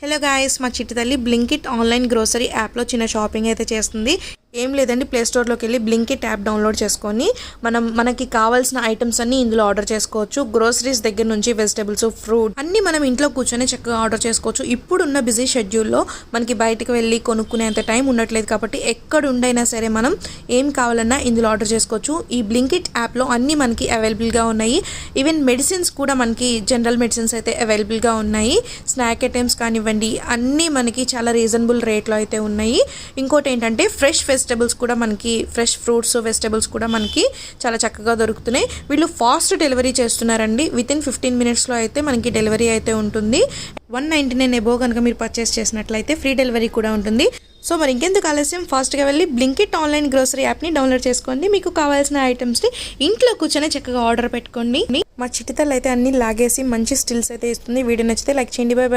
Hello guys, మా చిట్టి తల్లి బ్లింకిట్ ఆన్లైన్ గ్రోసరీ యాప్లో చిన్న షాపింగ్ అయితే చేస్తుంది. ఏం లేదండి, ప్లే స్టోర్లోకి వెళ్ళి బ్లింకిట్ యాప్ డౌన్లోడ్ చేసుకొని మనకి కావాల్సిన ఐటమ్స్ అన్ని ఇందులో ఆర్డర్ చేసుకోవచ్చు. గ్రోసరీస్ దగ్గర నుంచి వెజిటబుల్స్, ఫ్రూట్ అన్ని మనం ఇంట్లో కూర్చొని చక్కగా ఆర్డర్ చేసుకోవచ్చు. ఇప్పుడున్న బిజీ షెడ్యూల్లో మనకి బయటకు వెళ్ళి కొనుక్కునేంత టైం ఉండట్లేదు కాబట్టి ఎక్కడ ఉండైనా సరే మనం ఏం కావాలన్నా ఇందులో ఆర్డర్ చేసుకోవచ్చు. ఈ బ్లింకిట్ యాప్లో అన్నీ మనకి అవైలబుల్గా ఉన్నాయి. ఈవెన్ మెడిసిన్స్ కూడా మనకి జనరల్ మెడిసిన్స్ అయితే అవైలబుల్గా ఉన్నాయి. స్నాక్ ఐటమ్స్ కానివ్వండి, అన్నీ మనకి చాలా రీజనబుల్ రేట్లో అయితే ఉన్నాయి. ఇంకోటి ఏంటంటే ఫ్రెష్ వెజిటబుల్స్ కూడా మనకి, ఫ్రెష్ ఫ్రూట్స్, వెజిటబుల్స్ కూడా మనకి చాలా చక్కగా దొరుకుతున్నాయి. వీళ్ళు ఫాస్ట్ డెలివరీ చేస్తున్నారండి. వితిన్ 15 minutesలో అయితే మనకి డెలివరీ అయితే ఉంటుంది. 199 అబోవ్ కనుక మీరు పర్చేస్ చేసినట్లయితే ఫ్రీ డెలివరీ కూడా ఉంటుంది. సో మరి ఇంకెందుకు ఆలస్యం, ఫాస్ట్గా వెళ్ళి బ్లింకిట్ ఆన్లైన్ గ్రోసరీ యాప్ని డౌన్లోడ్ చేసుకోండి. మీకు కావాల్సిన ఐటమ్స్ని ఇంట్లో కూర్చొని చక్కగా ఆర్డర్ పెట్టుకోండి. మా చిట్టి తల్లి అయితే అన్ని లాగేసి మంచి స్టిల్స్ అయితే ఇస్తుంది. వీడియో నచ్చితే లైక్ చేయండి. By by.